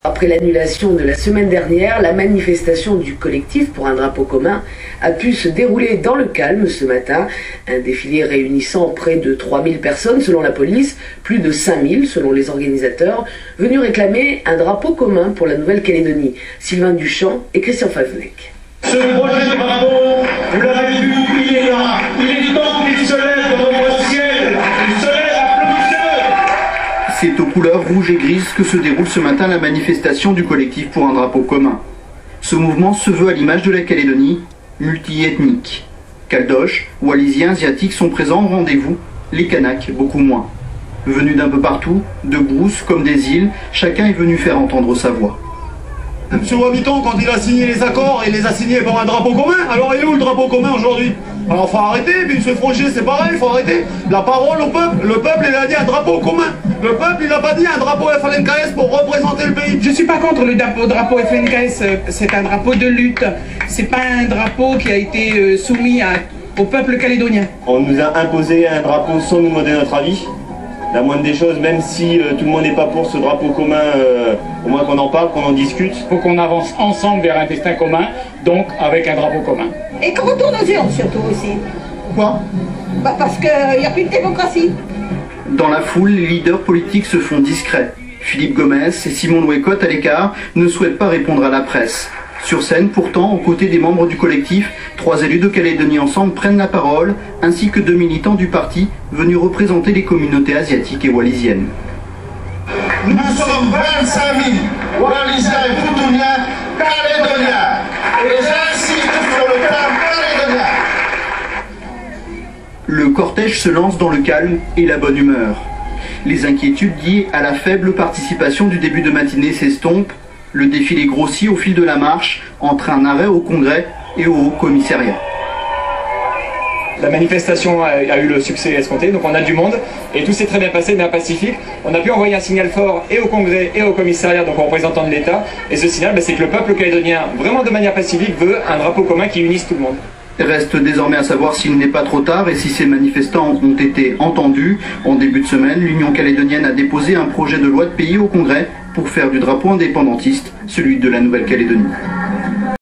Après l'annulation de la semaine dernière, la manifestation du collectif pour un drapeau commun a pu se dérouler dans le calme ce matin. Un défilé réunissant près de 3000 personnes selon la police, plus de 5000 selon les organisateurs, venus réclamer un drapeau commun pour la Nouvelle-Calédonie. Sylvain Duchamp et Christian Favec. Ce projet de drapeau, vous l'avez vu, il est là. Il est temps qu'il se lève dans notre ciel. Il se lève, applaudissez-le. C'est aux couleurs rouge et grises que se déroule ce matin la manifestation du collectif pour un drapeau commun. Ce mouvement se veut à l'image de la Calédonie, multi-ethnique. Caldoches, Wallisiens, Asiatiques sont présents au rendez-vous, les Kanaks beaucoup moins. Venus d'un peu partout, de Brousse comme des îles, chacun est venu faire entendre sa voix. M. Wabiton, quand il a signé les accords, il les a signés pour un drapeau commun. Alors il est où le drapeau commun aujourd'hui? Alors faut arrêter, puis M. Frogier c'est pareil, il faut arrêter. La parole au peuple, le peuple il a dit un drapeau commun. Le peuple il n'a pas dit un drapeau FLNKS pour représenter le pays. Je ne suis pas contre le drapeau FLNKS, c'est un drapeau de lutte. C'est pas un drapeau qui a été soumis au peuple calédonien. On nous a imposé un drapeau sans nous demander notre avis. La moindre des choses, même si tout le monde n'est pas pour ce drapeau commun, au moins qu'on en parle, qu'on en discute. Il faut qu'on avance ensemble vers un destin commun, donc avec un drapeau commun. Et qu'on retourne aux urnes surtout aussi. Pourquoi? Parce qu'il n'y a plus de démocratie. Dans la foule, les leaders politiques se font discrets. Philippe Gomez et Simon Louécotte à l'écart ne souhaitent pas répondre à la presse. Sur scène, pourtant, aux côtés des membres du collectif, 3 élus de Calédonie Ensemble prennent la parole, ainsi que 2 militants du parti venus représenter les communautés asiatiques et wallisiennes. Nous sommes 25 000 Wallisiens et Futuniens calédoniens. Et j'insiste sur le terme calédonien. Le cortège se lance dans le calme et la bonne humeur. Les inquiétudes liées à la faible participation du début de matinée s'estompent. Le défilé grossit au fil de la marche, entre un arrêt au Congrès et au Haut-Commissariat. La manifestation a eu le succès escompté, donc on a du monde, et tout s'est très bien passé, bien pacifique. On a pu envoyer un signal fort et au Congrès et au Commissariat, donc aux représentants de l'État, et ce signal, c'est que le peuple calédonien, vraiment de manière pacifique, veut un drapeau commun qui unisse tout le monde. Reste désormais à savoir s'il n'est pas trop tard et si ces manifestants ont été entendus. En début de semaine, l'Union calédonienne a déposé un projet de loi de pays au Congrès pour faire du drapeau indépendantiste celui de la Nouvelle-Calédonie.